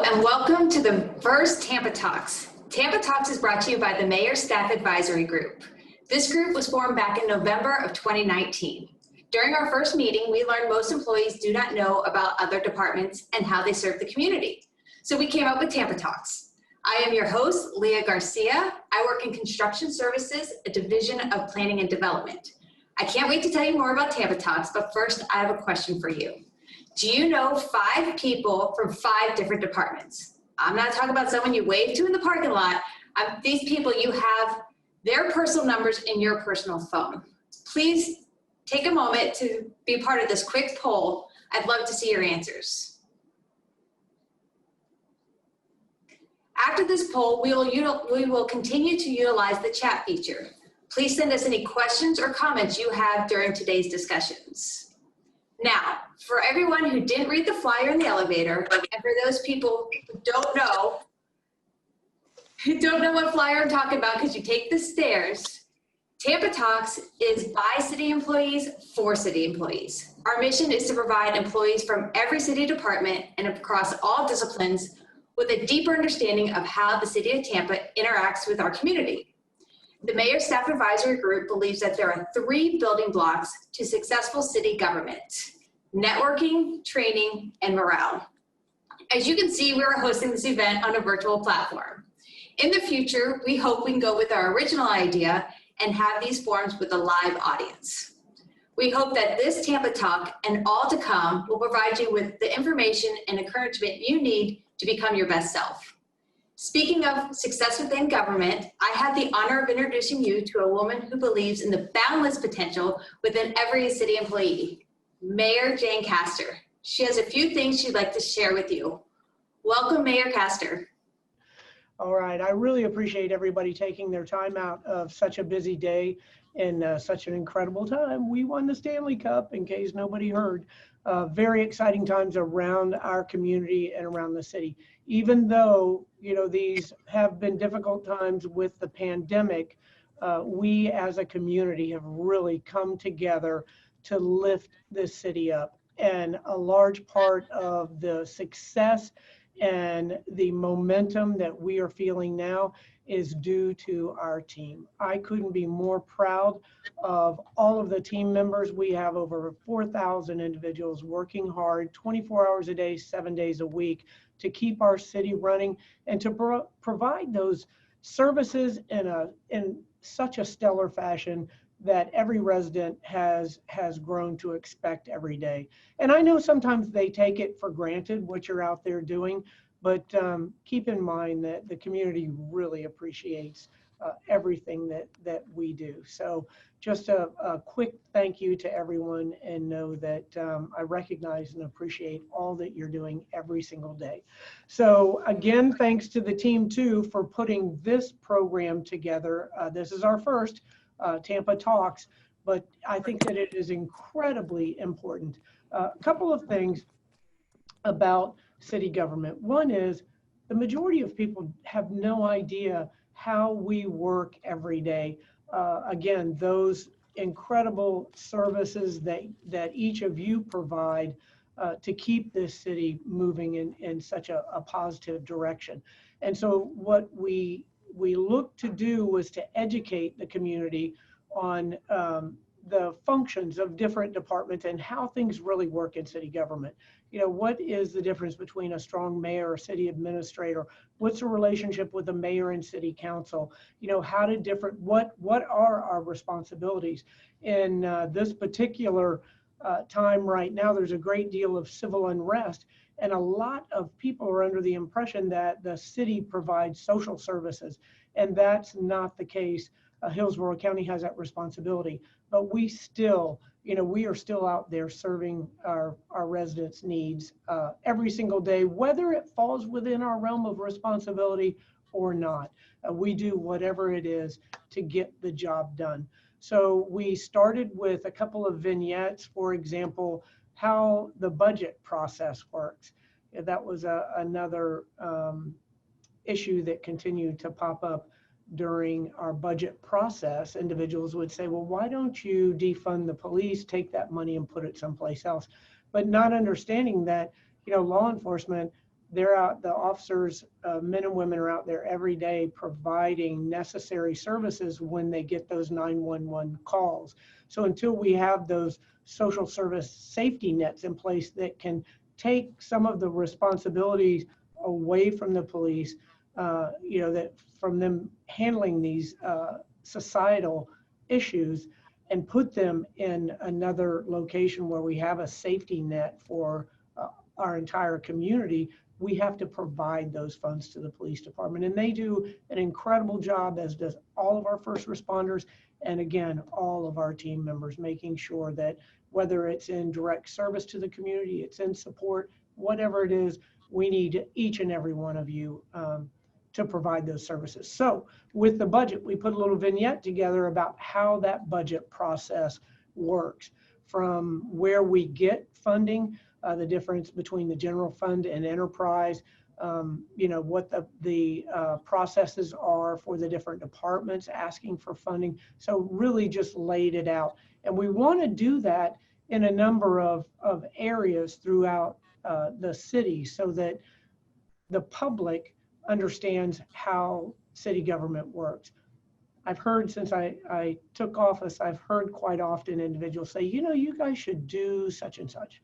and welcome to the first Tampa Talks. Tampa Talks is brought to you by the Mayor's Staff Advisory Group. This group was formed back in November of 2019. During our first meeting, we learned most employees do not know about other departments and how they serve the community. So we came up with Tampa Talks. I am your host, Leah Garcia. I work in construction services, a division of planning and development. I can't wait to tell you more about Tampa Talks, but first I have a question for you. Do you know 5 people from 5 different departments? I'm not talking about someone you wave to in the parking lot. These people, you have their personal numbers in your personal phone. Please take a moment to be a part of this quick poll. I'd love to see your answers. After this poll, we will continue to utilize the chat feature. Please send us any questions or comments you have during today's discussions. Now, for everyone who didn't read the flyer in the elevator, and for those people who don't know what flyer I'm talking about because you take the stairs, Tampa Talks is by city employees for city employees. Our mission is to provide employees from every city department and across all disciplines with a deeper understanding of how the City of Tampa interacts with our community. The Mayor's Staff Advisory Group believes that there are 3 building blocks to successful city government: networking, training, and morale. As you can see, we are hosting this event on a virtual platform. In the future, we hope we can go with our original idea and have these forums with a live audience. We hope that this Tampa Talk and all to come will provide you with the information and encouragement you need to become your best self. Speaking of success within government, I have the honor of introducing you to a woman who believes in the boundless potential within every city employee, Mayor Jane Castor. She has a few things she'd like to share with you. Welcome, Mayor Castor. All right, I really appreciate everybody taking their time out of such a busy day and such an incredible time. We won the Stanley Cup, in case nobody heard. Very exciting times around our community and around the city. Even though, you know, these have been difficult times with the pandemic, we as a community have really come together to lift this city up. And a large part of the success and the momentum that we are feeling now is due to our team. I couldn't be more proud of all of the team members. We have over 4,000 individuals working hard 24 hours a day, 7 days a week to keep our city running and to provide those services in such a stellar fashion that every resident has grown to expect every day. And I know sometimes they take it for granted what you're out there doing, but keep in mind that the community really appreciates everything that we do. So just a quick thank you to everyone, and know that I recognize and appreciate all that you're doing every single day. So again, thanks to the team too for putting this program together. This is our first Tampa Talks, but I think that it is incredibly important. A couple of things about city government. One is the majority of people have no idea how we work every day. Again, those incredible services that each of you provide to keep this city moving in such a positive direction. And so what we look to do was to educate the community on the functions of different departments and how things really work in city government. You know, what is the difference between a strong mayor or city administrator? What's the relationship with the mayor and city council? You know, how do what are our responsibilities? In this particular time right now, there's a great deal of civil unrest, and a lot of people are under the impression that the city provides social services, and that's not the case. Hillsborough County has that responsibility, but we still, you know, we are still out there serving our residents' needs every single day, whether it falls within our realm of responsibility or not. We do whatever it is to get the job done. So we started with a couple of vignettes, for example, how the budget process works. That was another issue that continued to pop up during our budget process. Individuals would say, well, why don't you defund the police, take that money and put it someplace else? But not understanding that, you know, law enforcement they're out, the officers, men and women are out there every day providing necessary services when they get those 911 calls. So until we have those social service safety nets in place that can take some of the responsibilities away from the police, that from them handling these societal issues and put them in another location where we have a safety net for our entire community, we have to provide those funds to the police department. And they do an incredible job, as does all of our first responders. And again, all of our team members, making sure that whether it's in direct service to the community, it's in support, whatever it is, we need each and every one of you to provide those services. So with the budget, we put a little vignette together about how that budget process works, from where we get funding, the difference between the general fund and enterprise, what the processes are for the different departments asking for funding. So really just laid it out. And we want to do that in a number of areas throughout the city so that the public understands how city government works. I've heard since I took office, I've heard quite often individuals say, you guys should do such and such.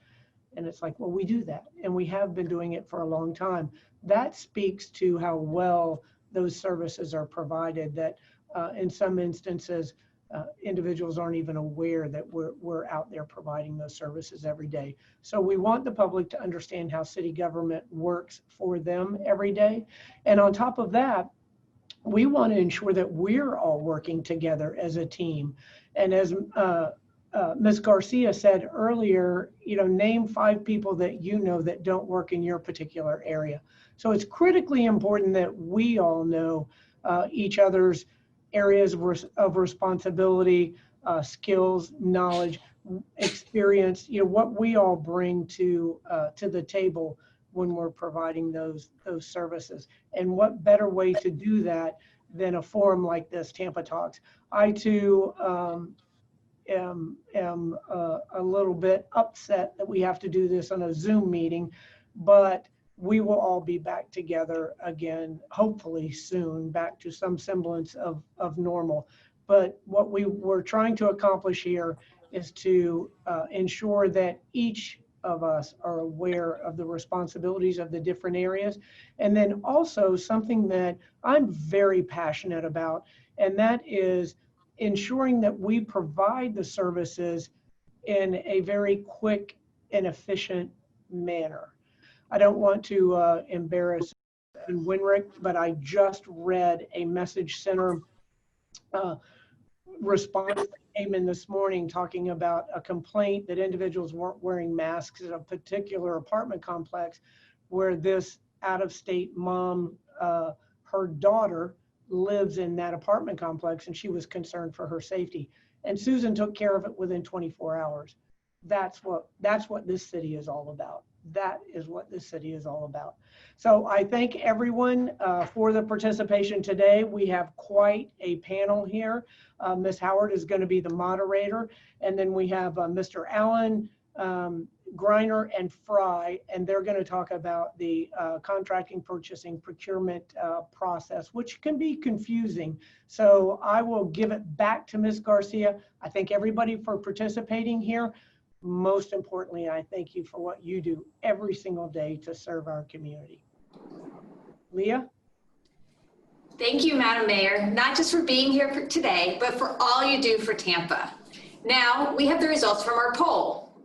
And it's like, well, we do that. And we have been doing it for a long time. That speaks to how well those services are provided, that in some instances, individuals aren't even aware that we're out there providing those services every day. So we want the public to understand how city government works for them every day. And on top of that, we want to ensure that we're all working together as a team. And as Ms. Garcia said earlier, name 5 people that that don't work in your particular area. So it's critically important that we all know each other's areas of responsibility, skills, knowledge, experience, what we all bring to the table when we're providing those services. And what better way to do that than a forum like this, Tampa Talks. I too am a little bit upset that we have to do this on a Zoom meeting, but we will all be back together again, hopefully soon, back to some semblance of normal. But what we were trying to accomplish here is to ensure that each of us are aware of the responsibilities of the different areas. And then also something that I'm very passionate about, and that is ensuring that we provide the services in a very quick and efficient manner. I don't want to embarrass Winrick, but I just read a message center response that came in this morning talking about a complaint that individuals weren't wearing masks at a particular apartment complex where this out-of-state mom, her daughter lives in that apartment complex, and she was concerned for her safety. And Susan took care of it within 24 hours. That's what this city is all about. That is what this city is all about. So I thank everyone for the participation today. We have quite a panel here. Ms. Howard is going to be the moderator. And then we have Mr. Allen, Greiner, and Fry, and they're going to talk about the contracting, purchasing, procurement process, which can be confusing. So I will give it back to Ms. Garcia. I thank everybody for participating here. Most importantly, I thank you for what you do every single day to serve our community. Leah? Thank you, Madam Mayor, not just for being here today, but for all you do for Tampa. Now we have the results from our poll.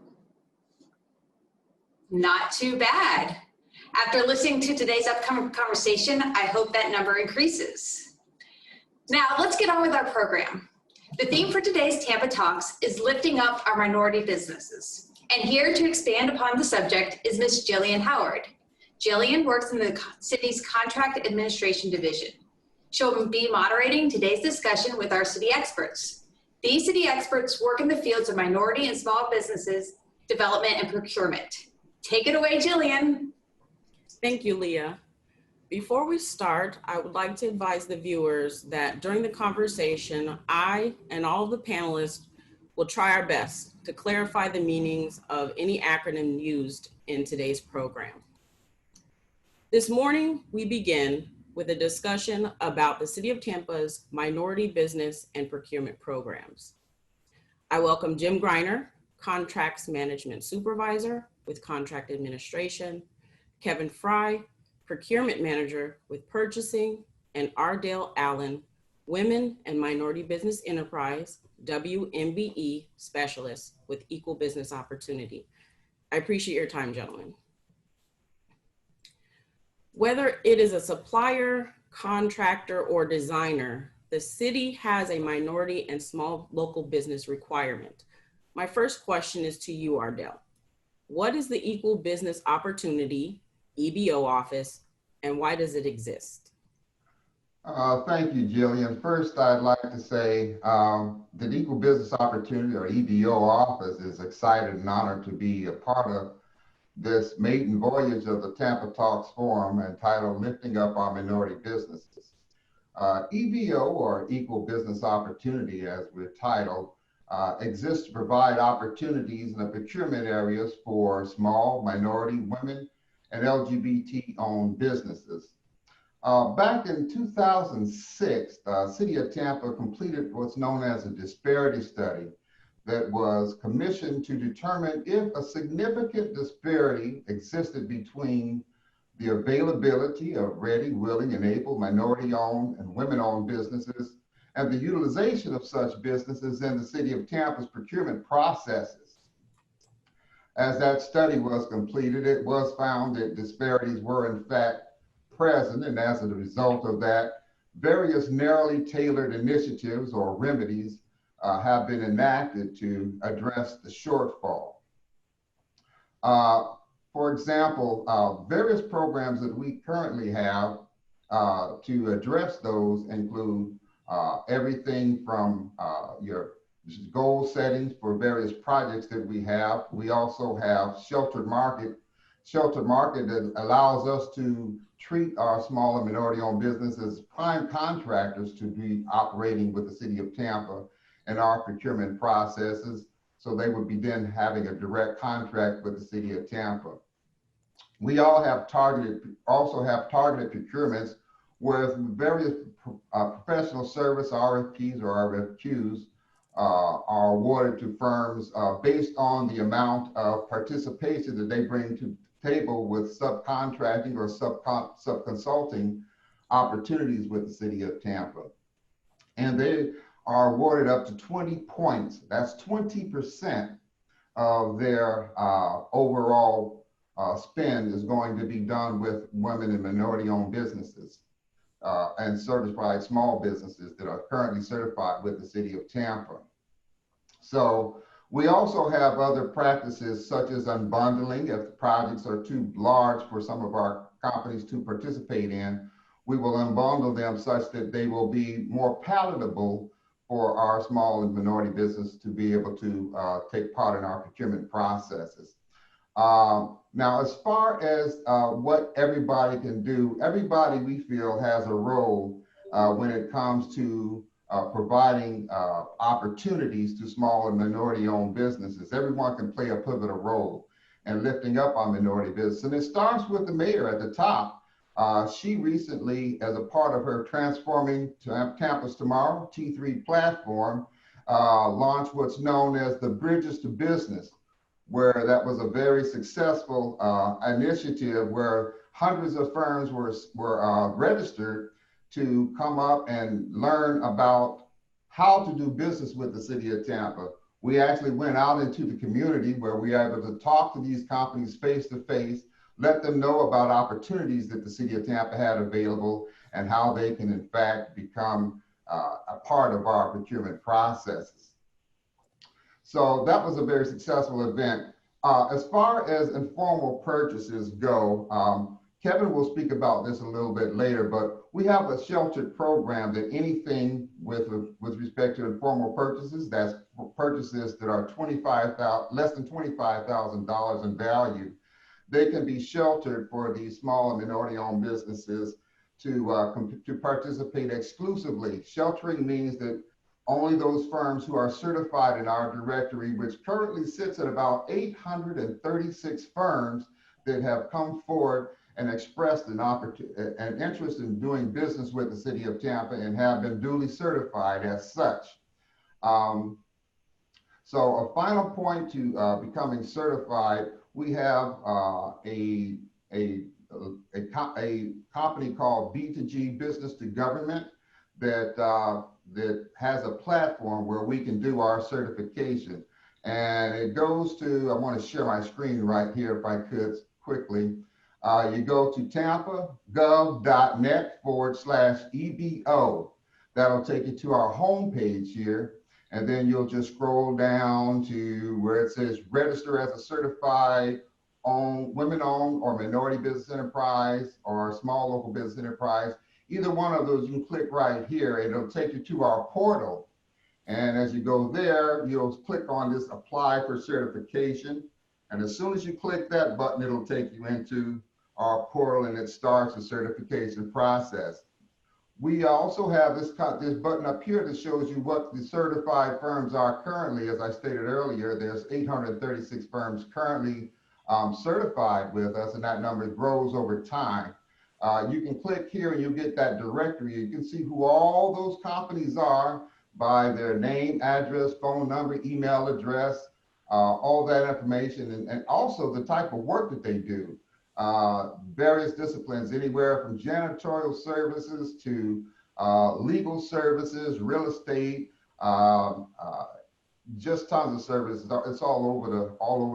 Not too bad. After listening to today's upcoming conversation, I hope that number increases. Now let's get on with our program. The theme for today's Tampa Talks is lifting up our minority businesses. And here to expand upon the subject is Ms. Jillian Howard. Jillian works in the city's Contract Administration Division. She'll be moderating today's discussion with our city experts. These city experts work in the fields of minority and small businesses, development, and procurement. Take it away, Jillian. Thank you, Leah. Before we start, I would like to advise the viewers that during the conversation, I and all of the panelists will try our best to clarify the meanings of any acronym used in today's program. This morning, we begin with a discussion about the City of Tampa's minority business and procurement programs. I welcome Jim Greiner, Contracts Management Supervisor with Contract Administration, Kevin Fry, Procurement Manager with Purchasing, and Ardale Allen, Women and Minority Business Enterprise, WMBE Specialist with Equal Business Opportunity. I appreciate your time, gentlemen. Whether it is a supplier, contractor, or designer, the city has a minority and small local business requirement. My first question is to you, Ardale. What is the Equal Business Opportunity, EBO office, and why does it exist? Thank you, Jillian. First, I'd like to say that Equal Business Opportunity, or EBO office, is excited and honored to be a part of this maiden voyage of the Tampa Talks Forum entitled Lifting Up Our Minority Businesses. EBO, or Equal Business Opportunity, as we're titled, exists to provide opportunities in the procurement areas for small, minority, women, and LGBT-owned businesses. Back in 2006, the City of Tampa completed what's known as a disparity study that was commissioned to determine if a significant disparity existed between the availability of ready, willing, and able minority-owned and women-owned businesses and the utilization of such businesses in the City of Tampa's procurement processes. As that study was completed, it was found that disparities were in fact present, and as a result of that, various narrowly tailored initiatives or remedies have been enacted to address the shortfall. For example, various programs that we currently have to address those include everything from your goal settings for various projects that we have. We also have sheltered market that allows us to treat our small and minority-owned businesses as prime contractors to be operating with the City of Tampa and our procurement processes, so they would be then having a direct contract with the City of Tampa. We also have targeted procurements where various professional service RFPs or RFQs are awarded to firms based on the amount of participation that they bring to the table with subcontracting or subconsulting opportunities with the City of Tampa. And they are awarded up to 20 points. That's 20% of their overall spend is going to be done with women and minority-owned businesses and certified small businesses that are currently certified with the City of Tampa. So we also have other practices such as unbundling. If the projects are too large for some of our companies to participate in, we will unbundle them such that they will be more palatable for our small and minority business to be able to take part in our procurement processes. Now, as far as what everybody can do, everybody we feel has a role when it comes to providing opportunities to small and minority-owned businesses. Everyone can play a pivotal role in lifting up our minority business. And it starts with the mayor at the top. She recently, as a part of her Transforming Campus Tomorrow, T3 platform, launched what's known as the Bridges to Business, where that was a very successful initiative where hundreds of firms were registered to come up and learn about how to do business with the City of Tampa. We actually went out into the community where we were able to talk to these companies face to face, let them know about opportunities that the City of Tampa had available and how they can in fact become a part of our procurement processes. So that was a very successful event. As far as informal purchases go, Kevin will speak about this a little bit later, but we have a sheltered program that anything with respect to informal purchases, that's purchases that are less than $25,000 in value, they can be sheltered for these small and minority-owned businesses to participate exclusively. Sheltering means that only those firms who are certified in our directory, which currently sits at about 836 firms that have come forward and expressed an interest in doing business with the City of Tampa and have been duly certified as such. So a final point to becoming certified, we have a company called B2G, Business to Government, that has a platform where we can do our certification. And it goes to, I want to share my screen right here if I could quickly. You go to tampagov.net/EBO. That'll take you to our homepage here. And then you'll just scroll down to where it says register as a certified women-owned or minority business enterprise or small local business enterprise. Either one of those, you can click right here. It'll take you to our portal. And as you go there, you'll click on this apply for certification. And as soon as you click that button, it'll take you into our portal and it starts the certification process. We also have this button up here that shows you what the certified firms are currently. As I stated earlier, there's 836 firms currently certified with us, and that number grows over time. You can click here and you'll get that directory. You can see who all those companies are by their name, address, phone number, email address, all that information, and also the type of work that they do. Various disciplines, anywhere from janitorial services to legal services, real estate, just tons of services. It's all over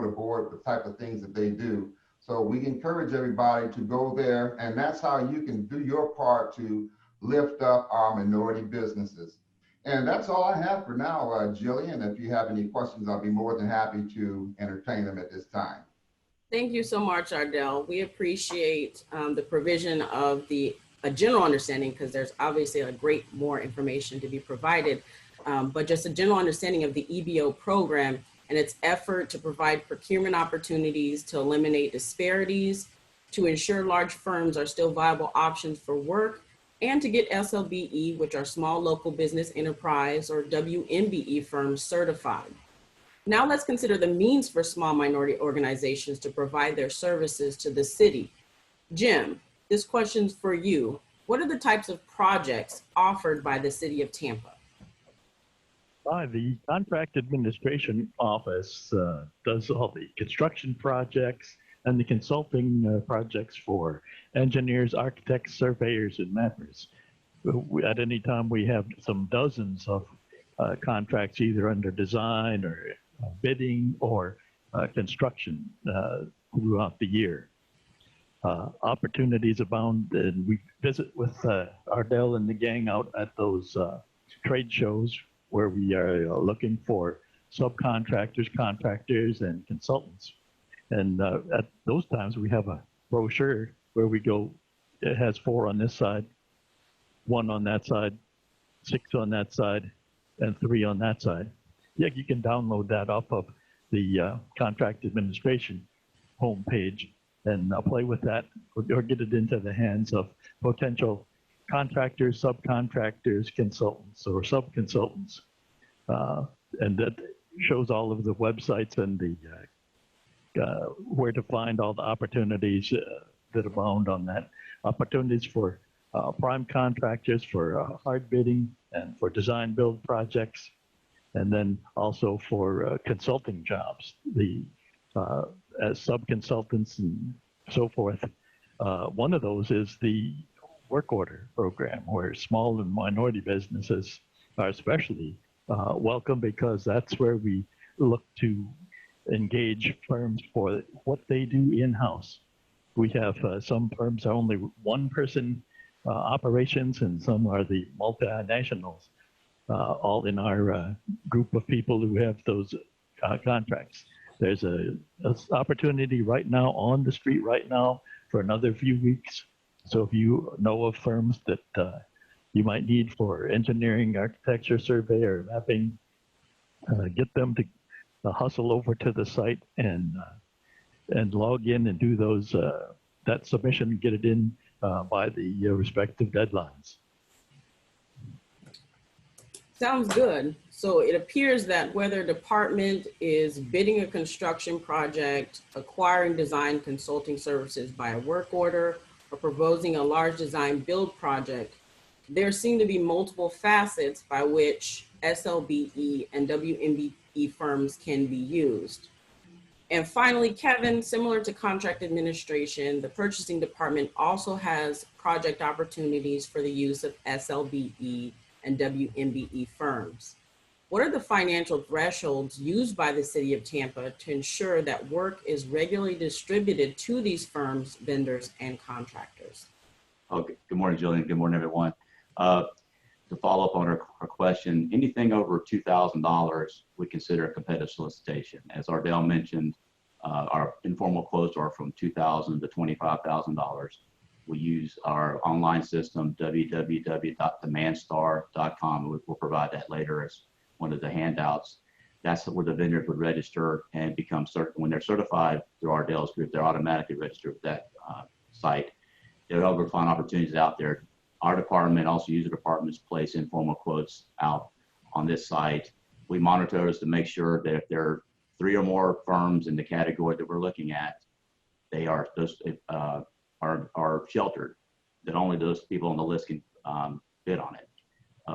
the board, the type of things that they do. So we encourage everybody to go there, and that's how you can do your part to lift up our minority businesses. And that's all I have for now, Jillian. If you have any questions, I'll be more than happy to entertain them at this time. Thank you so much, Ardell. We appreciate the provision of a general understanding, because there's obviously a great more information to be provided, but just a general understanding of the EBO program and its effort to provide procurement opportunities to eliminate disparities, to ensure large firms are still viable options for work, and to get SLBE, which are small local business enterprise, or WMBE firms certified. Now let's consider the means for small minority organizations to provide their services to the city. Jim, this question's for you. What are the types of projects offered by the City of Tampa? The Contract Administration Office does all the construction projects and the consulting projects for engineers, architects, surveyors, and mappers. At any time, we have some dozens of contracts either under design or bidding or construction throughout the year. Opportunities abound, and we visit with Ardell and the gang out at those trade shows where we are looking for subcontractors, contractors, and consultants. And at those times, we have a brochure where we go, it has 4 on this side, 1 on that side, 6 on that side, and 3 on that side. Yeah, you can download that off of the Contract Administration homepage and play with that, or get it into the hands of potential contractors, subcontractors, consultants, or sub-consultants. And that shows all of the websites and the where to find all the opportunities that abound on that. Opportunities for prime contractors, for hard bidding, and for design build projects, and then also for consulting jobs, as sub-consultants and so forth. One of those is the work order program, where small and minority businesses are especially welcome, because that's where we look to engage firms for what they do in-house. We have some firms are only one-person operations, and some are the multinationals, all in our group of people who have those contracts. There's an opportunity right now on the street right now for another few weeks. So if you know of firms that you might need for engineering, architecture, survey, or mapping, get them to hustle over to the site and log in and do those that submission, get it in by the respective deadlines. Sounds good. So it appears that whether a department is bidding a construction project, acquiring design consulting services by a work order, or proposing a large design build project, there seem to be multiple facets by which SLBE and WMBE firms can be used. And finally, Kevin, similar to contract administration, the purchasing department also has project opportunities for the use of SLBE and WMBE firms. What are the financial thresholds used by the City of Tampa to ensure that work is regularly distributed to these firms, vendors, and contractors? Okay. Good morning, Jillian. Good morning, everyone. To follow up on her question, anything over $2,000 we consider a competitive solicitation. As Ardell mentioned, our informal quotes are from $2,000 to $25,000. We use our online system, www.demandstar.com. We'll provide that later as one of the handouts. That's where the vendors would register and become certain. When they're certified through Ardell's group, they're automatically registered with that site. There are other fine opportunities out there. Our department, also user departments, place informal quotes out on this site. We monitor those to make sure that if there are 3 or more firms in the category that we're looking at, they are sheltered, that only those people on the list can bid on it.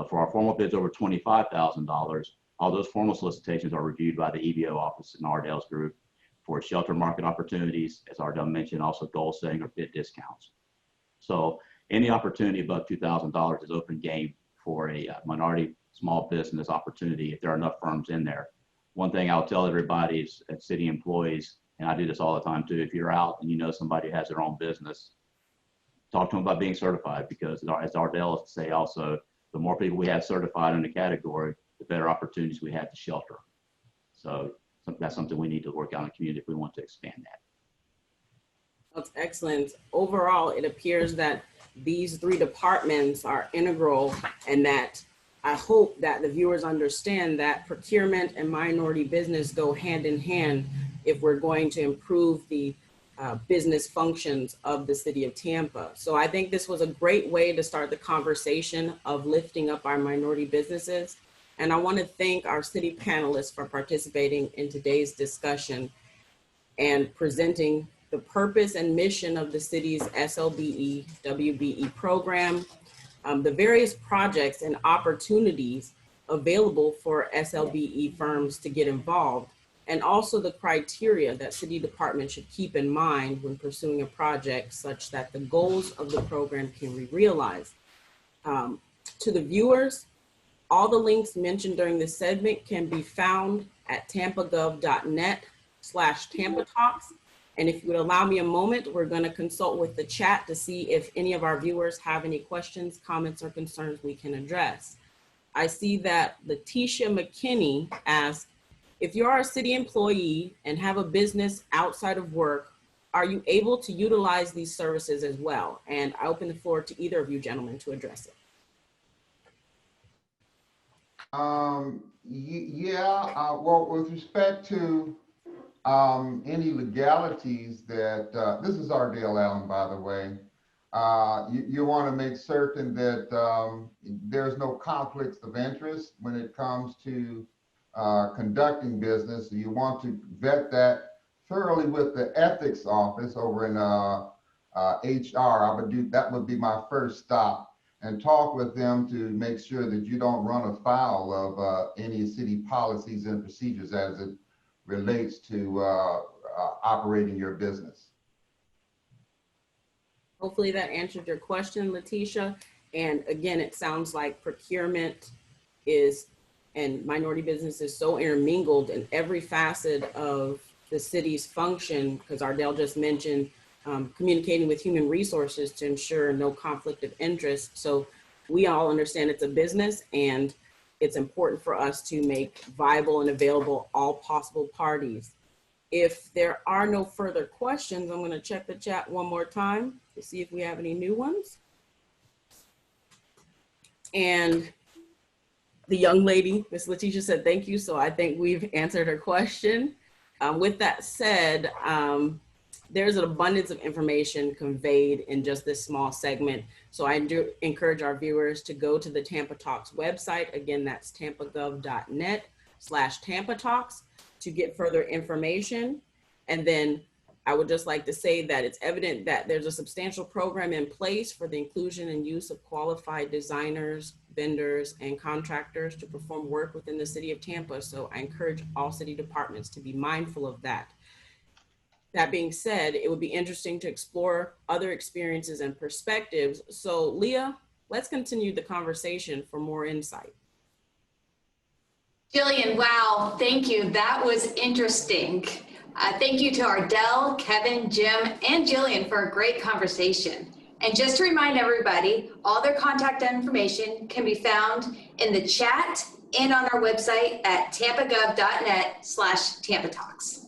For our formal bids over $25,000, all those formal solicitations are reviewed by the EBO office in Ardell's group for shelter market opportunities, as Ardell mentioned, also goal setting or bid discounts. So any opportunity above $2,000 is open game for a minority small business opportunity if there are enough firms in there. One thing I'll tell everybody is at city employees, and I do this all the time too, if you're out and you know somebody who has their own business, talk to them about being certified, because as Ardell say also, the more people we have certified in the category, the better opportunities we have to shelter. So that's something we need to work on in the community if we want to expand that. That's excellent. Overall, it appears that these 3 departments are integral, and that I hope that the viewers understand that procurement and minority business go hand in hand if we're going to improve the business functions of the City of Tampa. So I think this was a great way to start the conversation of lifting up our minority businesses. And I want to thank our city panelists for participating in today's discussion and presenting the purpose and mission of the city's SLBE, WBE program, the various projects and opportunities available for SLBE firms to get involved, and also the criteria that city departments should keep in mind when pursuing a project such that the goals of the program can be realized. To the viewers, all the links mentioned during this segment can be found at tampagov.net/Tampa Talks. And if you would allow me a moment, we're going to consult with the chat to see if any of our viewers have any questions, comments, or concerns we can address. I see that Letitia McKinney asks, if you are a city employee and have a business outside of work, are you able to utilize these services as well? And I open the floor to either of you gentlemen to address it. Well, with respect to any legalities that, this is Ardell Allen, by the way, you want to make certain that there's no conflicts of interest when it comes to conducting business. You want to vet that thoroughly with the ethics office over in HR. That would be my first stop, and talk with them to make sure that you don't run afoul of any city policies and procedures as it relates to operating your business. Hopefully that answered your question, Letitia. And again, it sounds like procurement and minority business is so intermingled in every facet of the city's function, because Ardell just mentioned communicating with human resources to ensure no conflict of interest. So we all understand it's a business, and it's important for us to make viable and available all possible parties. If there are no further questions, I'm going to check the chat one more time to see if we have any new ones. And the young lady, Miss Letitia, said thank you. So I think we've answered her question. With that said, there's an abundance of information conveyed in just this small segment. So I do encourage our viewers to go to the Tampa Talks website. Again, that's tampagov.net/Tampa Talks to get further information. And then I would just like to say that it's evident that there's a substantial program in place for the inclusion and use of qualified designers, vendors, and contractors to perform work within the city of Tampa. So I encourage all city departments to be mindful of that. That being said, it would be interesting to explore other experiences and perspectives. So Leah, let's continue the conversation for more insight. Jillian, wow, thank you. That was interesting. Thank you to Ardell, Kevin, Jim, and Jillian for a great conversation. And just to remind everybody, all their contact information can be found in the chat and on our website at tampagov.net/Tampa Talks.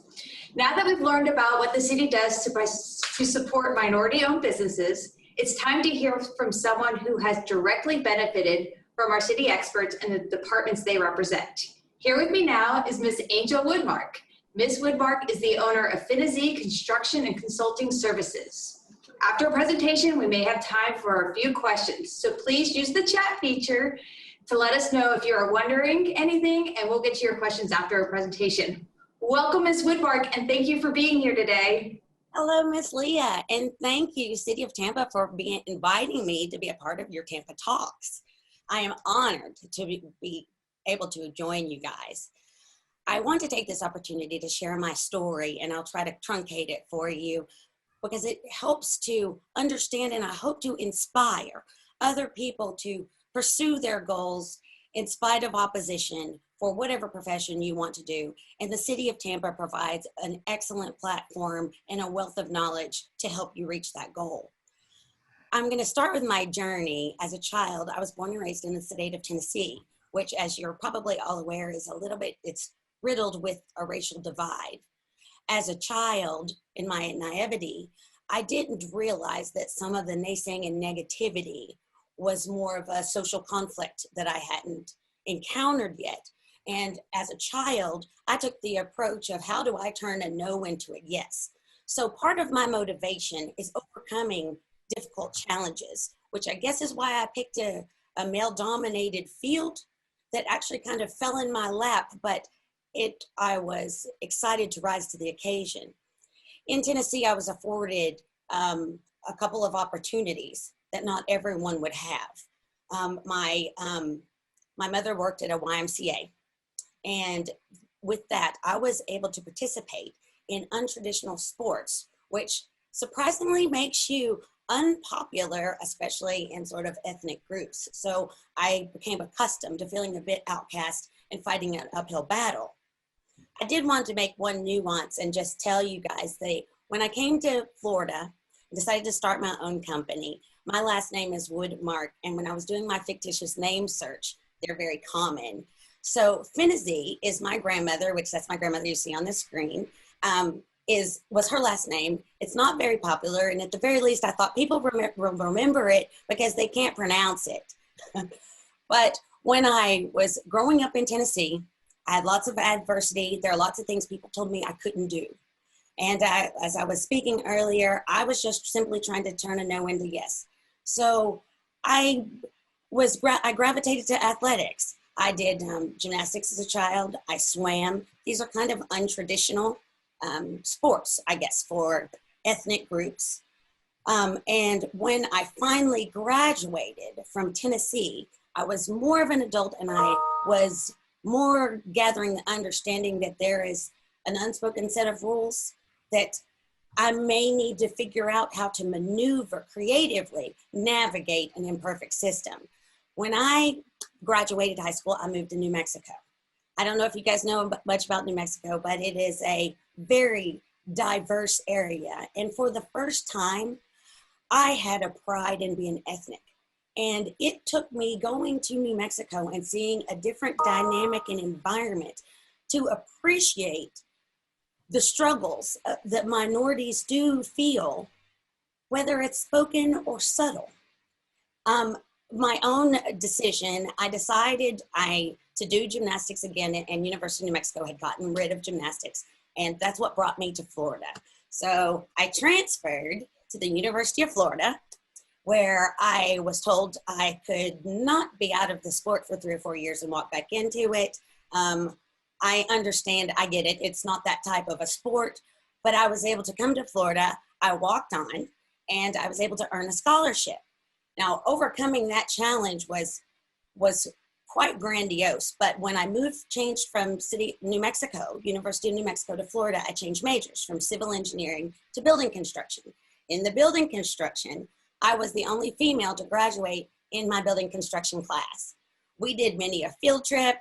Now that we've learned about what the city does to support minority-owned businesses, it's time to hear from someone who has directly benefited from our city experts and the departments they represent. Here with me now is Ms. Angel Woodmark. Ms. Woodmark is the owner of Finazee Construction and Consulting Services. After a presentation, we may have time for a few questions, so please use the chat feature to let us know if you are wondering anything, and we'll get to your questions after our presentation. Welcome, Ms. Woodmark, and thank you for being here today. Hello, Miss Leah, and thank you, City of Tampa, for inviting me to be a part of your Tampa Talks. I am honored to be able to join you guys. I want to take this opportunity to share my story, and I'll try to truncate it for you because it helps to understand, and I hope to inspire other people to pursue their goals in spite of opposition for whatever profession you want to do. And the City of Tampa provides an excellent platform and a wealth of knowledge to help you reach that goal. I'm going to start with my journey. As a child, I was born and raised in the state of Tennessee, which, as you're probably all aware, is a little bit, it's riddled with a racial divide. As a child, in my naivety, I didn't realize that some of the naysaying and negativity was more of a social conflict that I hadn't encountered yet. And as a child, I took the approach of how do I turn a no into a yes? So part of my motivation is overcoming difficult challenges, which I guess is why I picked a male-dominated field that actually kind of fell in my lap, but I was excited to rise to the occasion. In Tennessee, I was afforded a couple of opportunities that not everyone would have. My mother worked at a YMCA, and with that, I was able to participate in untraditional sports, which surprisingly makes you unpopular, especially in sort of ethnic groups. So I became accustomed to feeling a bit outcast and fighting an uphill battle. I did want to make one nuance and just tell you guys that when I came to Florida and decided to start my own company, my last name is Woodmark, and when I was doing my fictitious name search, they're very common. So Finazee is my grandmother, which that's my grandmother you see on the screen, was her last name. It's not very popular, and at the very least, I thought people remember it because they can't pronounce it. But when I was growing up in Tennessee, I had lots of adversity. There are lots of things people told me I couldn't do. And as I was speaking earlier, I was just simply trying to turn a no into yes. So I gravitated to athletics. I did gymnastics as a child. I swam. These are kind of untraditional sports, I guess, for ethnic groups. And when I finally graduated from Tennessee, I was more of an adult, and I was more gathering the understanding that there is an unspoken set of rules that I may need to figure out how to maneuver creatively, navigate an imperfect system. When I graduated high school, I moved to New Mexico. I don't know if you guys know much about New Mexico, but it is a very diverse area. And for the first time, I had a pride in being ethnic. And it took me going to New Mexico and seeing a different dynamic and environment to appreciate the struggles that minorities do feel, whether it's spoken or subtle. My own decision, I decided to do gymnastics again, and University of New Mexico had gotten rid of gymnastics, and that's what brought me to Florida. So I transferred to the University of Florida, where I was told I could not be out of the sport for 3 or 4 years and walk back into it. I understand, I get it. It's not that type of a sport, but I was able to come to Florida. I walked on and I was able to earn a scholarship. Now, overcoming that challenge was quite grandiose, but when I changed from University of New Mexico to Florida, I changed majors from civil engineering to building construction. In the building construction, I was the only female to graduate in my building construction class. We did many a field trip.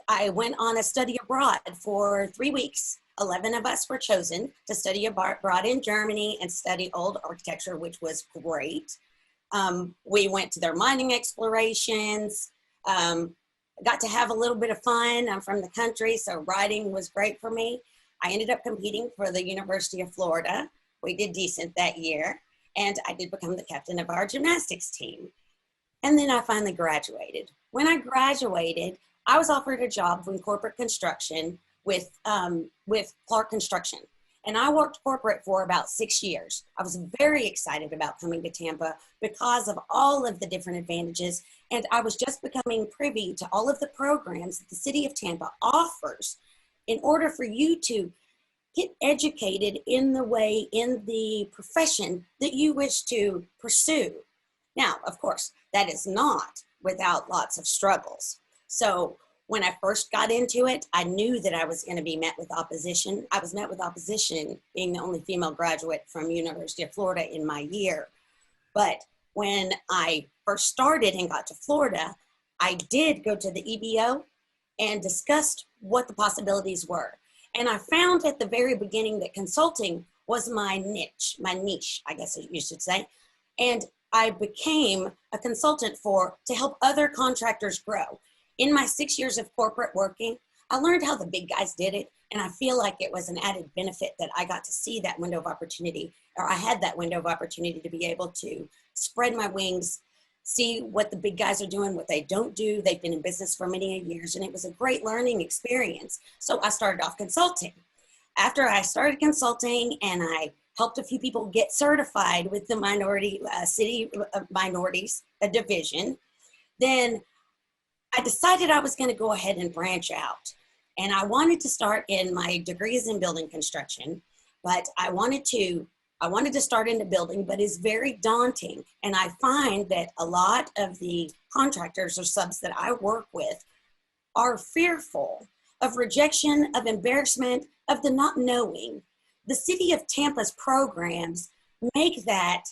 I went on a study abroad for 3 weeks. 11 of us were chosen to study abroad in Germany and study old architecture, which was great. We went to their mining explorations, got to have a little bit of fun. I'm from the country, so riding was great for me. I ended up competing for the University of Florida. We did decent that year, and I did become the captain of our gymnastics team. And then I finally graduated. When I graduated, I was offered a job in corporate construction with Clark Construction. And I worked corporate for about 6 years. I was very excited about coming to Tampa because of all of the different advantages. And I was just becoming privy to all of the programs that the City of Tampa offers in order for you to get educated in the profession that you wish to pursue. Now, of course, that is not without lots of struggles. So when I first got into it, I knew that I was going to be met with opposition. I was met with opposition being the only female graduate from University of Florida in my year. But when I first started and got to Florida, I did go to the EBO and discussed what the possibilities were. And I found at the very beginning that consulting was my niche, I guess you should say. And I became a consultant to help other contractors grow. In my 6 years of corporate working, I learned how the big guys did it. And I feel like it was an added benefit that I got to see that window of opportunity, or I had that window of opportunity to be able to spread my wings, see what the big guys are doing, what they don't do. They've been in business for many years, and it was a great learning experience. So I started off consulting. After I started consulting and I helped a few people get certified with the City Minorities Division, then I decided I was going to go ahead and branch out. And I wanted to start in my degrees in building construction, but I wanted to start into building, but it's very daunting. And I find that a lot of the contractors or subs that I work with are fearful of rejection, of embarrassment, of the not knowing. The City of Tampa's programs make that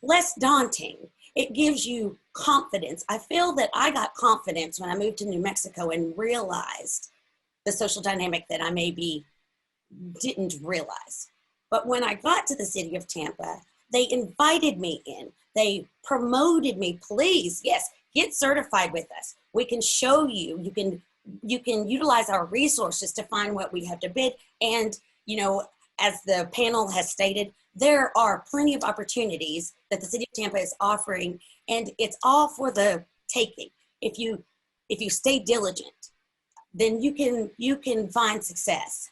less daunting. It gives you confidence. I feel that I got confidence when I moved to New Mexico and realized the social dynamic that I maybe didn't realize. But when I got to the City of Tampa, they invited me in. They promoted me. Please, yes, get certified with us. We can show you. You can utilize our resources to find what we have to bid. And, as the panel has stated, there are plenty of opportunities that the City of Tampa is offering, and it's all for the taking. If you stay diligent, then you can find success.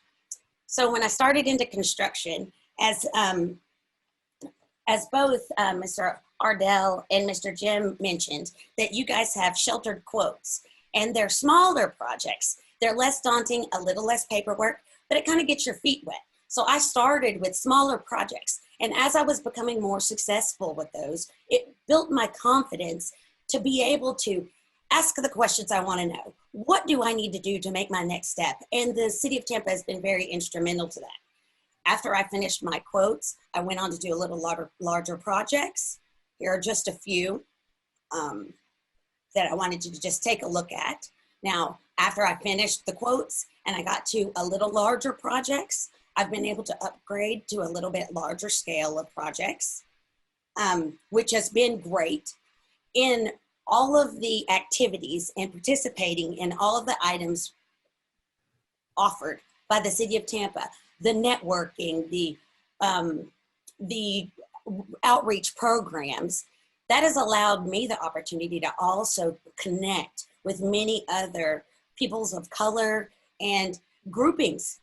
So when I started into construction, as both Mr. Ardell and Mr. Jim mentioned, that you guys have sheltered quotes, and they're smaller projects. They're less daunting, a little less paperwork, but it kind of gets your feet wet. So I started with smaller projects. And as I was becoming more successful with those, it built my confidence to be able to ask the questions I want to know. What do I need to do to make my next step? And the City of Tampa has been very instrumental to that. After I finished my quotes, I went on to do a little larger projects. Here are just a few that I wanted you to just take a look at. Now, after I finished the quotes and I got to a little larger projects, I've been able to upgrade to a little bit larger scale of projects, which has been great. In all of the activities and participating in all of the items offered by the City of Tampa, the networking, the outreach programs, that has allowed me the opportunity to also connect with many other peoples of color and groupings,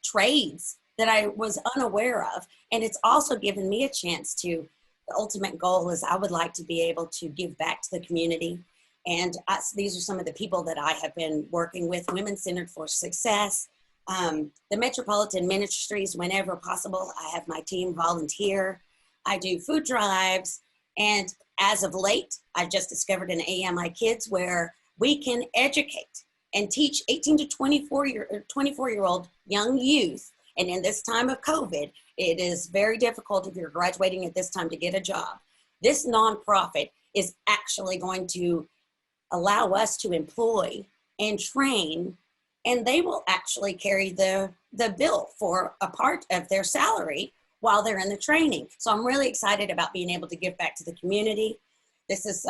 trades that I was unaware of. And it's also given me a chance to, the ultimate goal is I would like to be able to give back to the community. And these are some of the people that I have been working with: Women Centered for Success, the Metropolitan Ministries. Whenever possible, I have my team volunteer. I do food drives. And as of late, I've just discovered an AMI Kids where we can educate and teach 18 to 24-year-old young youth. And in this time of COVID, it is very difficult if you're graduating at this time to get a job. This nonprofit is actually going to allow us to employ and train, and they will actually carry the bill for a part of their salary while they're in the training. So I'm really excited about being able to give back to the community. This is,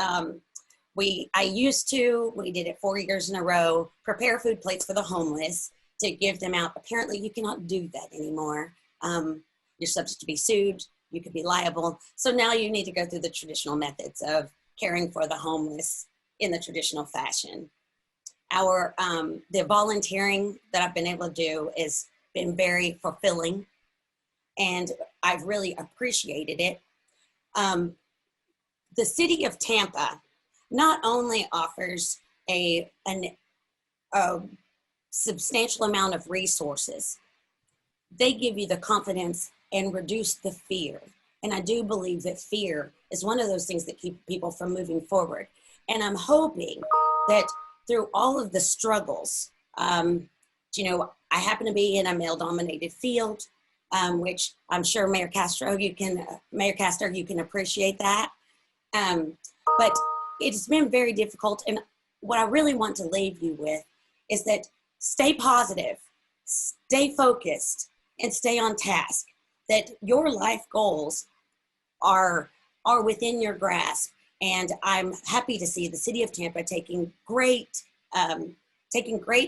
we did it 4 years in a row, prepare food plates for the homeless to give them out. Apparently you cannot do that anymore. You're subject to be sued, you could be liable. So now you need to go through the traditional methods of caring for the homeless in the traditional fashion. The volunteering that I've been able to do has been very fulfilling, and I've really appreciated it. The City of Tampa not only offers a substantial amount of resources, they give you the confidence and reduce the fear. And I do believe that fear is one of those things that keep people from moving forward. And I'm hoping that through all of the struggles, I happen to be in a male-dominated field, which I'm sure Mayor Castro, you can appreciate that. But it's been very difficult. And what I really want to leave you with is that stay positive, stay focused, and stay on task, that your life goals are within your grasp. And I'm happy to see the City of Tampa taking great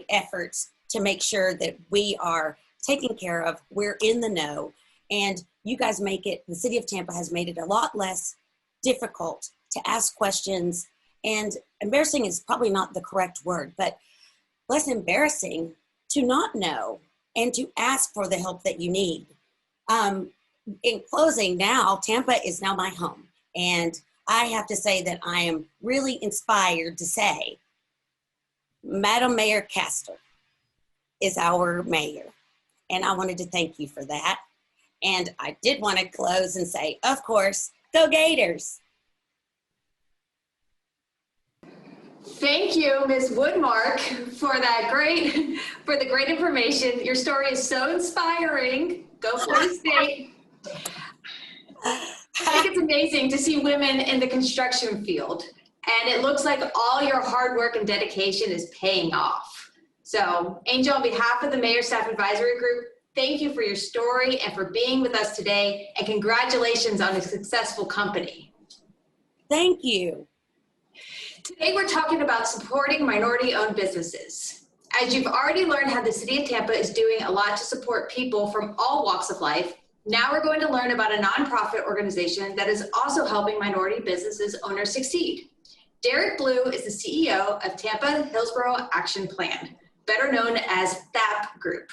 efforts to make sure that we are taken care of. We're in the know, and you guys the City of Tampa has made it a lot less difficult to ask questions. And embarrassing is probably not the correct word, but less embarrassing to not know and to ask for the help that you need. In closing, Tampa is now my home. And I have to say that I am really inspired to say, Madam Mayor Castor is our mayor. And I wanted to thank you for that. And I did want to close and say, of course, go Gators. Thank you, Ms. Woodmark, for the great information. Your story is so inspiring. Go Florida State. I think it's amazing to see women in the construction field, and it looks like all your hard work and dedication is paying off. So, Angel, on behalf of the Mayor Staff Advisory Group, thank you for your story and for being with us today, and congratulations on a successful company. Thank you. Today, we're talking about supporting minority-owned businesses. As you've already learned how the City of Tampa is doing a lot to support people from all walks of life, now we're going to learn about a nonprofit organization that is also helping minority businesses owners succeed. Derek Blue is the CEO of Tampa Hillsborough Action Plan, better known as THAP Group.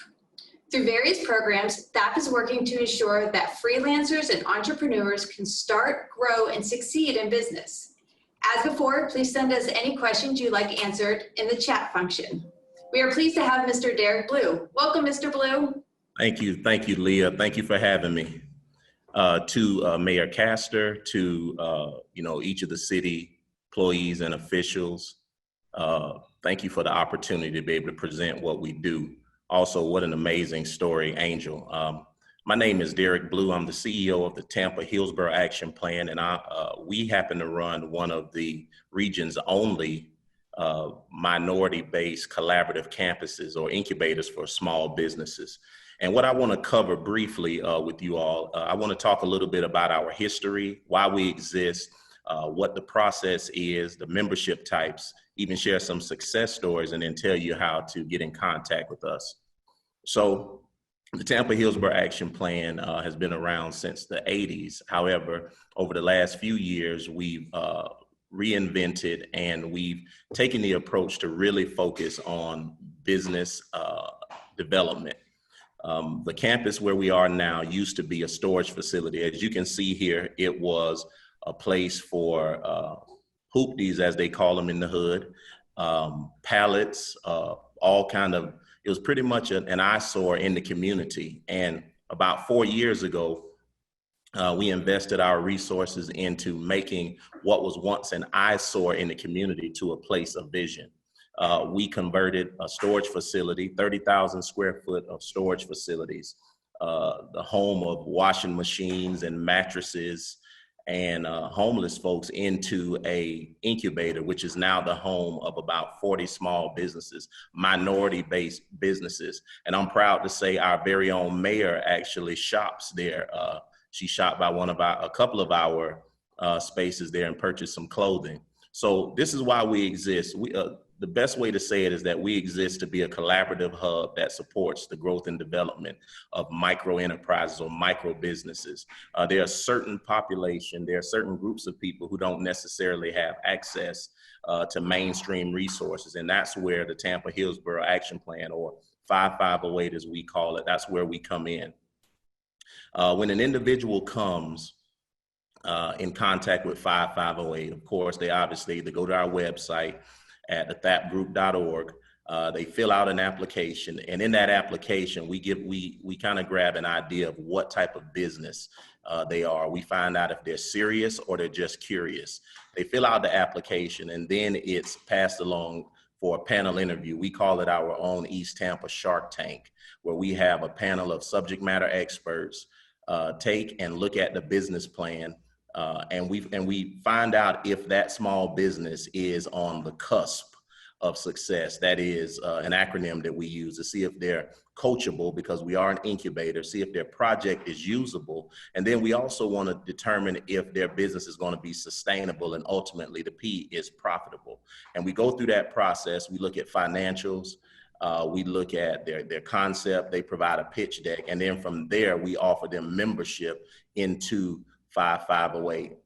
Through various programs, THAP is working to ensure that freelancers and entrepreneurs can start, grow, and succeed in business. As before, please send us any questions you'd like answered in the chat function. We are pleased to have Mr. Derek Blue. Welcome, Mr. Blue. Thank you, Leah. Thank you for having me. To Mayor Castor, to each of the city employees and officials, thank you for the opportunity to be able to present what we do. Also, what an amazing story, Angel. My name is Derek Blue. I'm the CEO of the Tampa Hillsborough Action Plan, and we happen to run one of the region's only minority-based collaborative campuses or incubators for small businesses. And what I want to cover briefly with you all, I want to talk a little bit about our history, why we exist, what the process is, the membership types, even share some success stories, and then tell you how to get in contact with us. So the Tampa Hillsborough Action Plan has been around since the 80s. However, over the last few years, we've reinvented and we've taken the approach to really focus on business development. The campus where we are now used to be a storage facility. As you can see here, it was a place for hoopties, as they call them in the hood, pallets, all kind of, it was pretty much an eyesore in the community. And about 4 years ago, we invested our resources into making what was once an eyesore in the community to a place of vision. We converted a storage facility, 30,000 square foot of storage facilities, the home of washing machines and mattresses and homeless folks, into a incubator, which is now the home of about 40 small businesses, minority-based businesses. And I'm proud to say our very own mayor actually shops there. She shopped by a couple of our spaces there and purchased some clothing. So this is why we exist. The best way to say it is that we exist to be a collaborative hub that supports the growth and development of micro enterprises or micro businesses. There are certain groups of people who don't necessarily have access to mainstream resources. And that's where the Tampa Hillsborough Action Plan, or 5508 as we call it, that's where we come in. When an individual comes in contact with 5508, of course, they go to our website at thethapgroup.org. They fill out an application, and in that application, we kind of grab an idea of what type of business they are. We find out if they're serious or they're just curious. They fill out the application, and then it's passed along for a panel interview. We call it our own East Tampa Shark Tank, where we have a panel of subject matter experts take and look at the business plan. And we find out if that small business is on the cusp of success. That is an acronym that we use to see if they're coachable, because we are an incubator, see if their project is usable. And then we also want to determine if their business is going to be sustainable, and ultimately the P is profitable. And we go through that process. We look at financials. We look at their concept. They provide a pitch deck. And then from there, we offer them membership into 5508.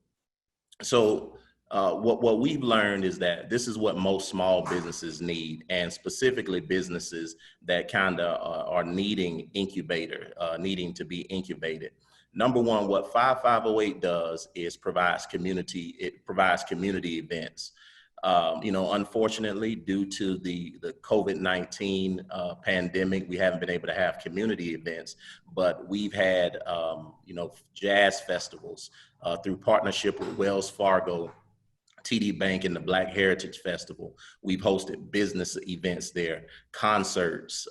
So what we've learned is that this is what most small businesses need, and specifically businesses that kind of are needing to be incubated. Number one, what 5508 does is provides community events. Unfortunately, due to the COVID-19 pandemic, we haven't been able to have community events, but we've had, jazz festivals through partnership with Wells Fargo, TD Bank, and the Black Heritage Festival. We've hosted business events there, concerts.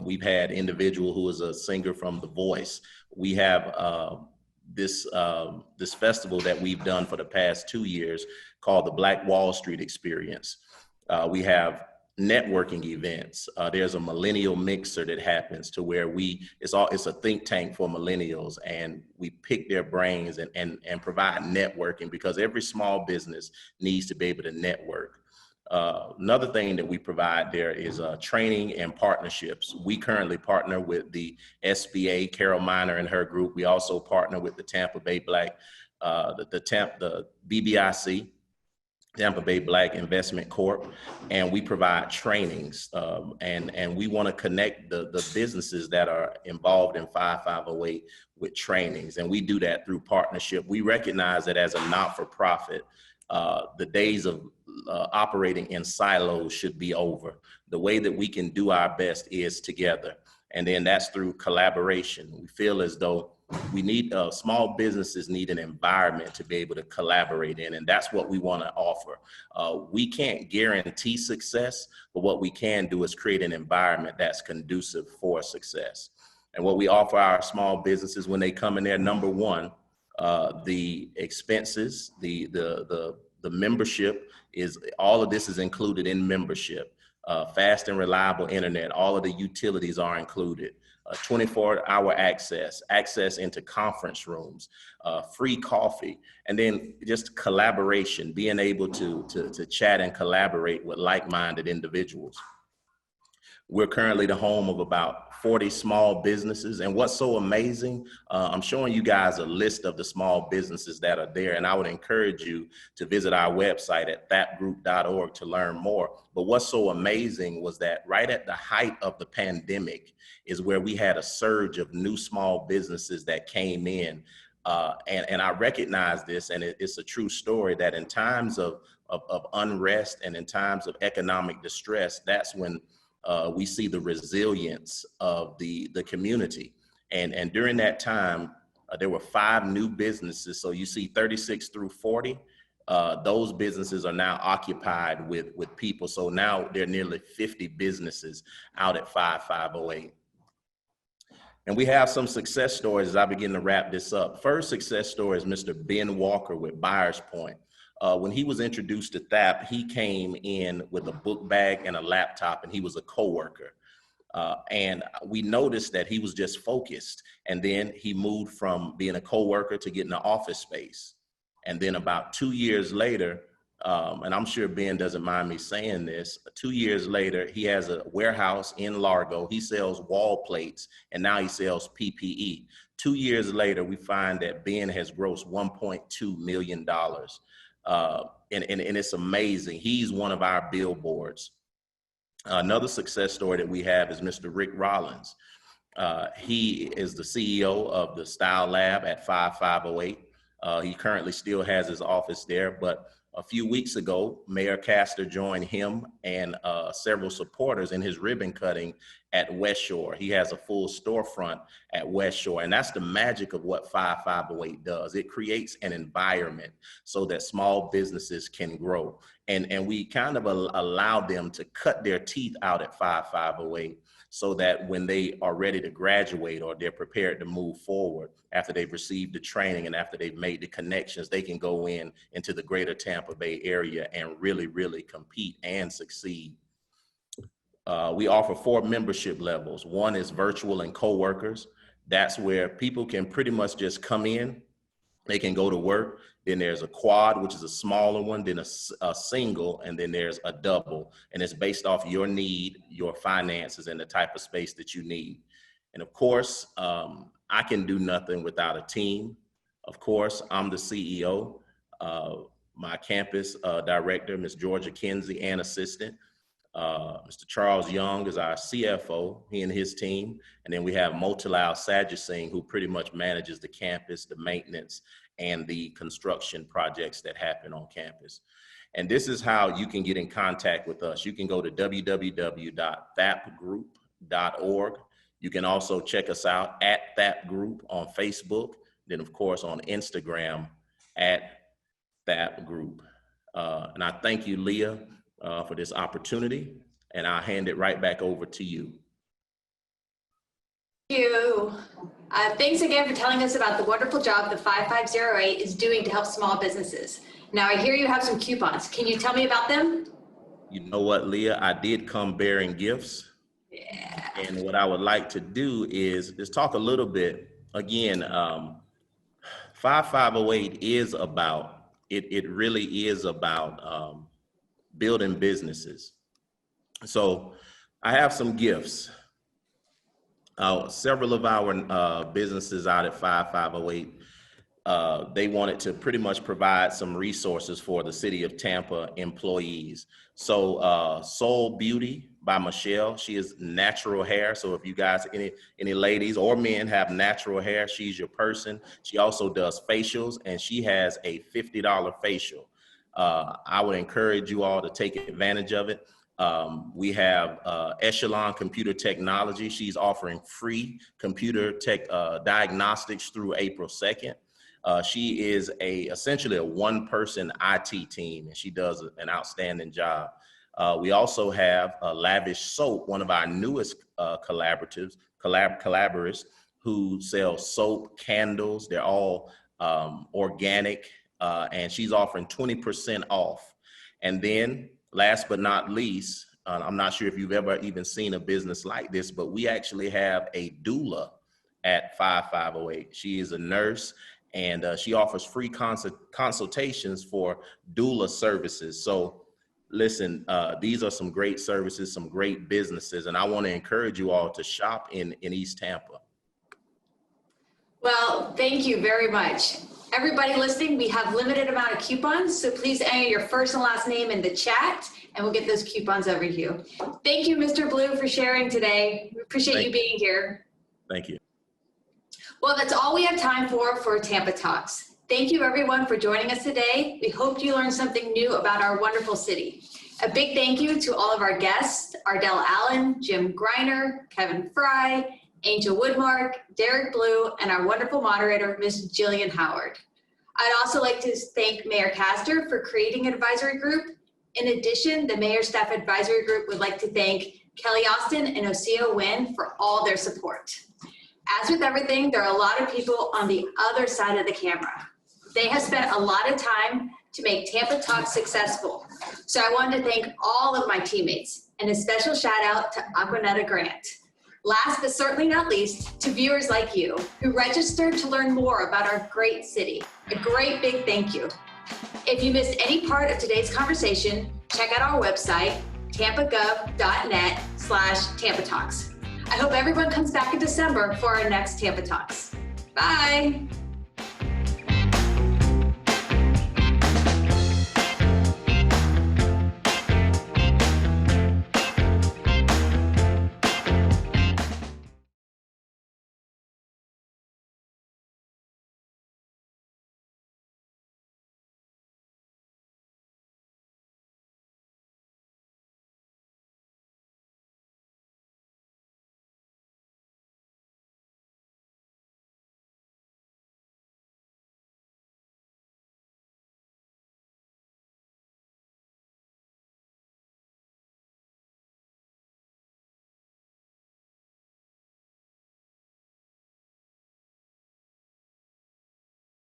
We've had individual who is a singer from The Voice. We have this festival that we've done for the past 2 years called the Black Wall Street Experience. We have networking events. There's a millennial mixer that happens to where it's a think tank for millennials, and we pick their brains and provide networking, because every small business needs to be able to network. Another thing that we provide there is training and partnerships. We currently partner with the SBA, Carol Miner and her group. We also partner with the Tampa Bay Black, the BBIC, Tampa Bay Black Investment Corp, and we provide trainings, and we want to connect the businesses that are involved in 5508 with trainings, and we do that through partnership. We recognize that as a not-for-profit, the days of operating in silos should be over. The way that we can do our best is together, and then that's through collaboration. We feel as though we need small businesses need an environment to be able to collaborate in, and that's what we want to offer. We can't guarantee success, but what we can do is create an environment that's conducive for success. And what we offer our small businesses when they come in there, number one, the expenses, the membership is, all of this is included in membership. Fast and reliable internet, all of the utilities are included. 24-hour access into conference rooms, free coffee, and then just collaboration, being able to chat and collaborate with like-minded individuals. We're currently the home of about 40 small businesses. And what's so amazing, I'm showing you guys a list of the small businesses that are there. And I would encourage you to visit our website at thapgroup.org to learn more. But what's so amazing was that right at the height of the pandemic is where we had a surge of new small businesses that came in. And I recognize this, and it's a true story, that in times of unrest and in times of economic distress, that's when we see the resilience of the community. And during that time, there were 5 new businesses. So you see 36 through 40, those businesses are now occupied with people. So now there are nearly 50 businesses out at 5508. And we have some success stories as I begin to wrap this up. First success story is Mr. Ben Walker with Buyers Point. When he was introduced to THAP, he came in with a book bag and a laptop, and he was a coworker. And we noticed that he was just focused. And then he moved from being a coworker to getting an office space. And then about 2 years later, and I'm sure Ben doesn't mind me saying this, 2 years later, he has a warehouse in Largo. He sells wall plates, and now he sells PPE. 2 years later, we find that Ben has grossed $1.2 million. And it's amazing. He's one of our billboards. Another success story that we have is Mr. Rick Rollins. He is the CEO of the Style Lab at 5508. He currently still has his office there, but a few weeks ago, Mayor Castor joined him and several supporters in his ribbon cutting at West Shore. He has a full storefront at West Shore, and that's the magic of what 5508 does. It creates an environment so that small businesses can grow. And we kind of allow them to cut their teeth out at 5508 so that when they are ready to graduate or they're prepared to move forward after they've received the training and after they've made the connections, they can go into the greater Tampa Bay area and really, really compete and succeed. We offer 4 membership levels. One is virtual and coworkers. That's where people can pretty much just come in. They can go to work. Then there's a quad, which is a smaller one, then a single, and then there's a double. And it's based off your need, your finances, and the type of space that you need. And of course, I can do nothing without a team. Of course, I'm the CEO. My campus director, Ms. Georgia Kinsey, and assistant. Mr. Charles Young is our CFO, he and his team. And then we have Motilal Sajasingh, who pretty much manages the campus, the maintenance, and the construction projects that happen on campus. And this is how you can get in contact with us. You can go to www.thapgroup.org. You can also check us out at THAP Group on Facebook, then of course on Instagram at THAP Group. And I thank you, Leah, for this opportunity, and I'll hand it right back over to you. Thank you. Thanks again for telling us about the wonderful job the 5508 is doing to help small businesses. Now I hear you have some coupons. Can you tell me about them? You know what, Leah? I did come bearing gifts. Yeah. And what I would like to do is just talk a little bit, again, 5508 is about, it really is about building businesses. So I have some gifts. Several of our businesses out at 5508, they wanted to pretty much provide some resources for the City of Tampa employees. So Soul Beauty by Michelle, she is natural hair. So if you guys, any ladies or men have natural hair, she's your person. She also does facials, and she has a $50 facial. I would encourage you all to take advantage of it. We have Echelon Computer Technology. She's offering free computer tech diagnostics through April 2nd. She is essentially a one-person IT team, and she does an outstanding job. We also have Lavish Soap, one of our newest collaborators who sells soap, candles. They're all organic, and she's offering 20% off. And then last but not least, I'm not sure if you've ever even seen a business like this, but we actually have a doula at 5508. She is a nurse, and she offers free consultations for doula services. So listen, these are some great services, some great businesses, and I want to encourage you all to shop in East Tampa. Well, thank you very much. Everybody listening, we have limited amount of coupons, so please enter your first and last name in the chat, and we'll get those coupons over to you. Thank you, Mr. Blue, for sharing today. We appreciate you being here. Thank you. Well, that's all we have time for Tampa Talks. Thank you, everyone, for joining us today. We hope you learned something new about our wonderful city. A big thank you to all of our guests, Ardell Allen, Jim Greiner, Kevin Fry, Angel Woodmark, Derek Blue, and our wonderful moderator, Ms. Jillian Howard. I'd also like to thank Mayor Castor for creating an advisory group. In addition, the Mayor Staff Advisory Group would like to thank Kelly Austin and Oseo Wynn for all their support. As with everything, there are a lot of people on the other side of the camera. They have spent a lot of time to make Tampa Talks successful. So I wanted to thank all of my teammates, and a special shout out to Aquanetta Grant. Last but certainly not least, to viewers like you who registered to learn more about our great city. A great big thank you. If you missed any part of today's conversation, check out our website, tampagov.net/Tampa Talks. I hope everyone comes back in December for our next Tampa Talks. Bye.